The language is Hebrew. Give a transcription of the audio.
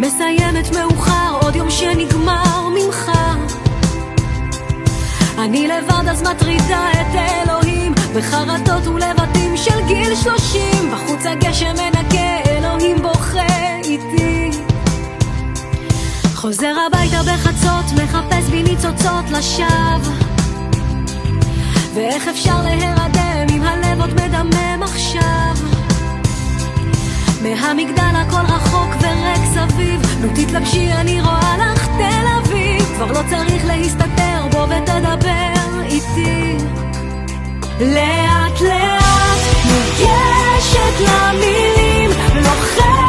מסיימת מאוחר, עוד יום שנגמר ממך. אני לבד אז מטרידה את אלוהים, בחרטות ולבטים של גיל 30. בחוץ הגשם מנקה, אלוהים בוכה איתי. חוזר הביתה בחצות, מחפש בי ניצוצות לשווא. ואיך אפשר להירדם אם הלב עוד מדמם עכשיו? מהמגדל הכל רחוק וריק סביב, נו תתלבשי אני רואה לך תל אביב. כבר לא צריך להסתתר בו ותדבר איתי. לאט לאט מוגשת למילים, לוחם